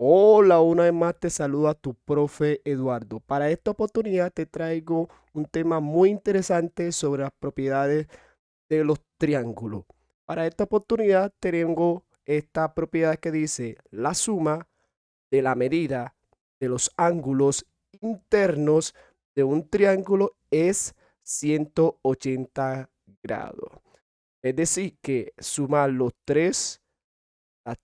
Hola, una vez más te saluda tu profe Eduardo. Para esta oportunidad te traigo un tema muy interesante sobre las propiedades de los triángulos. Para esta oportunidad tengo esta propiedad que dice la suma de la medida de los ángulos internos de un triángulo es 180 grados. Es decir, que sumar las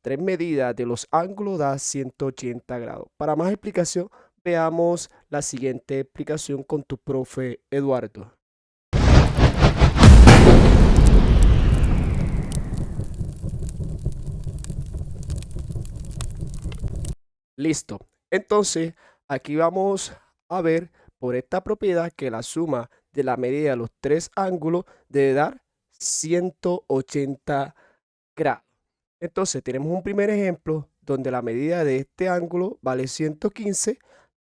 tres medidas de los ángulos da 180 grados. Para más explicación, veamos la siguiente explicación con tu profe Eduardo. Listo. Entonces, aquí vamos a ver por esta propiedad que la suma de la medida de los tres ángulos debe dar 180 grados. Entonces, tenemos un primer ejemplo donde la medida de este ángulo vale 115,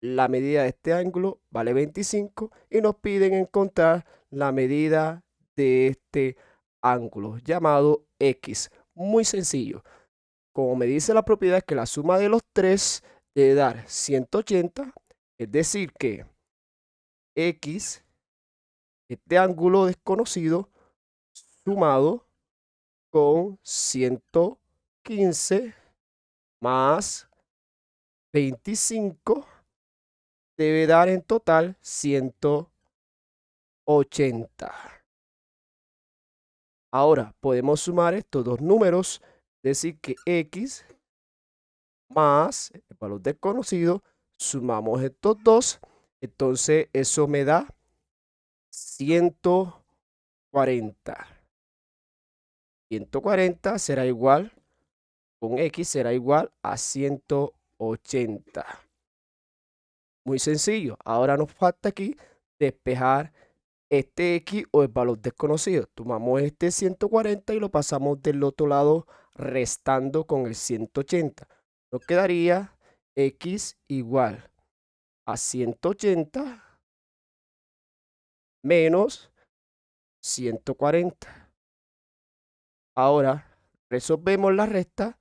la medida de este ángulo vale 25 y nos piden encontrar la medida de este ángulo llamado X. Muy sencillo. Como me dice la propiedad que la suma de los tres debe dar 180, es decir que X, este ángulo desconocido, sumado con 115 más 25 debe dar en total 180. Ahora podemos sumar estos dos números, decir que X más el valor desconocido, sumamos estos dos, entonces eso me da 140. 140 será igual, con X será igual a 180. Muy sencillo. Ahora nos falta aquí despejar este X o el valor desconocido. Tomamos este 140 y lo pasamos del otro lado restando con el 180. Nos quedaría X igual a 180 menos 140. Ahora resolvemos la resta.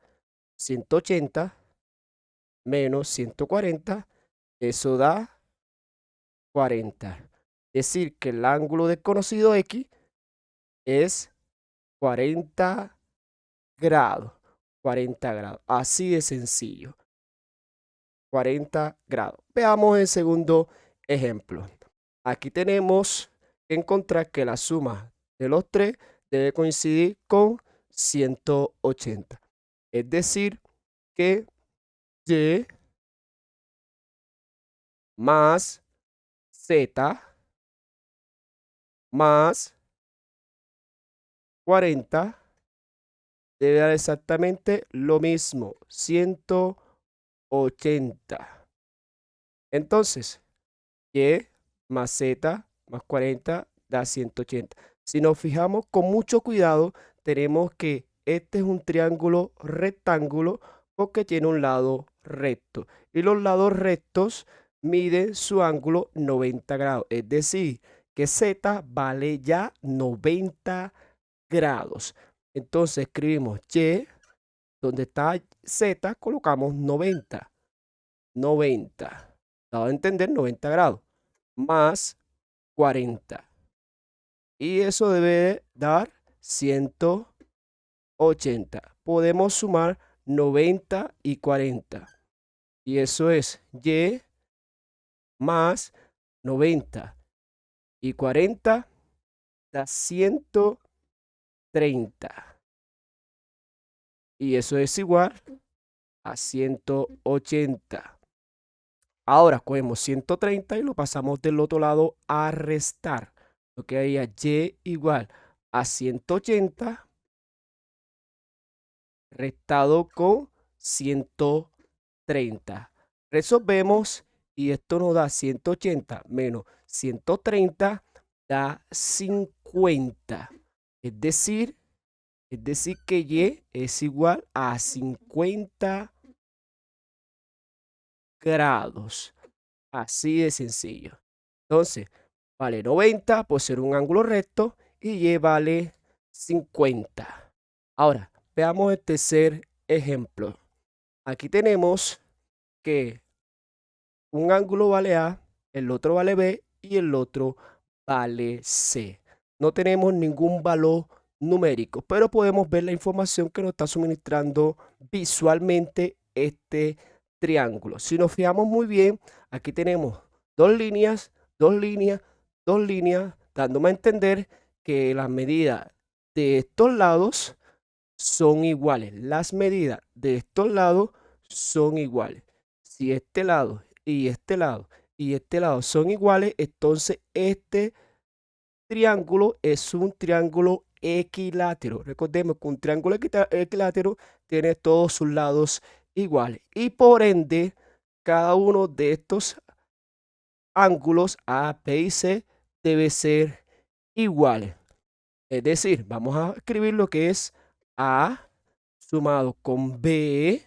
180 menos 140, eso da 40. Es decir, que el ángulo desconocido X es 40 grados. 40 grados. Así de sencillo. 40 grados. Veamos el segundo ejemplo. Aquí tenemos que encontrar que la suma de los tres debe coincidir con 180. Es decir, que Y más Z más 40 debe dar exactamente lo mismo, 180. Entonces, Y más Z más 40 da 180. Si nos fijamos con mucho cuidado, tenemos que este es un triángulo rectángulo porque tiene un lado recto. Y los lados rectos miden su ángulo 90 grados. Es decir, que Z vale ya 90 grados. Entonces escribimos Y, donde está Z, colocamos 90. 90. Dado a entender 90 grados. Más 40. Y eso debe dar 180. Podemos sumar 90 y 40. Y eso es Y más 90 y 40 da 130. Y eso es igual a 180. Ahora cogemos 130 y lo pasamos del otro lado a restar. Lo que haría Y igual a 180 restado con 130. Resolvemos y esto nos da 180 menos 130 da 50. Es decir que Y es igual a 50 grados. Así de sencillo. Entonces, vale 90 por ser un ángulo recto y Y vale 50. Ahora, veamos el tercer ejemplo. Aquí tenemos que un ángulo vale A, el otro vale B y el otro vale C. No tenemos ningún valor numérico, pero podemos ver la información que nos está suministrando visualmente este triángulo. Si nos fijamos muy bien, aquí tenemos dos líneas, dos líneas, dos líneas, dándome a entender que las medidas de estos lados son iguales. Las medidas de estos lados son iguales. Si este lado y este lado y este lado son iguales, entonces este triángulo es un triángulo equilátero. Recordemos que un triángulo equilátero tiene todos sus lados iguales y por ende cada uno de estos ángulos A, B y C debe ser iguales. Es decir, vamos a escribir lo que es A sumado con B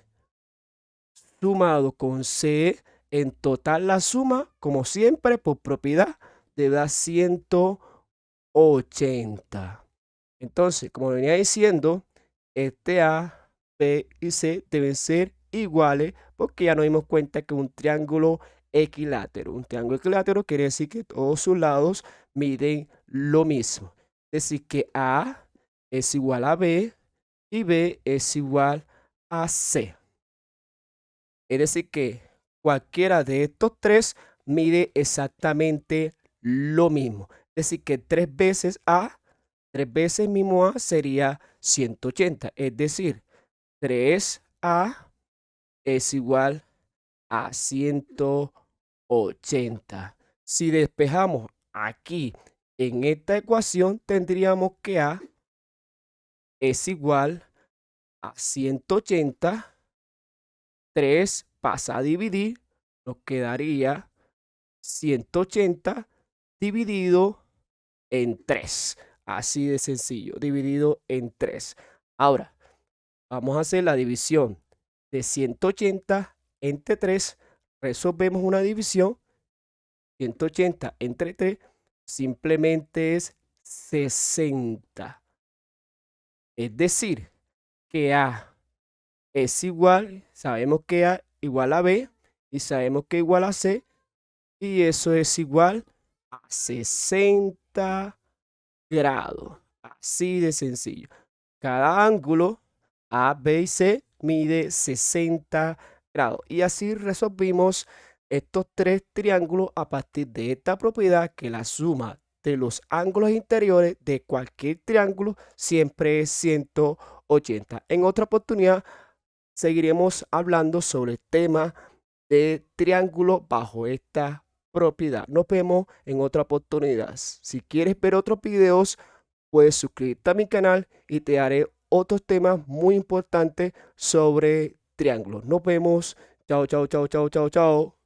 sumado con C. En total la suma, como siempre, por propiedad, debe dar 180. Entonces, como venía diciendo, este A, B y C deben ser iguales porque ya nos dimos cuenta que un triángulo equilátero. Un triángulo equilátero quiere decir que todos sus lados miden lo mismo. Es decir, que A es igual a B y B es igual a C. Es decir, que cualquiera de estos tres mide exactamente lo mismo. Es decir, que 3 veces A, 3 veces mismo A sería 180. Es decir, 3A es igual a 180. Si despejamos aquí en esta ecuación, tendríamos que A es igual a 180. 3 pasa a dividir, nos quedaría 180 dividido en 3. Así de sencillo, dividido en 3. Ahora, vamos a hacer la división de 180 entre 3. Resolvemos una división. 180 entre 3 simplemente es 60. Es decir, que A es igual, sabemos que A igual a B y sabemos que igual a C y eso es igual a 60 grados. Así de sencillo. Cada ángulo A, B y C mide 60 grados y así resolvimos estos tres triángulos a partir de esta propiedad que la suma de los ángulos interiores de cualquier triángulo siempre es 180. En otra oportunidad seguiremos hablando sobre el tema de triángulo bajo esta propiedad. Nos vemos en otra oportunidad. Si quieres ver otros videos, puedes suscribirte a mi canal y te haré otros temas muy importantes sobre triángulos. Nos vemos. Chao, chao, chao, chao, chao, chao.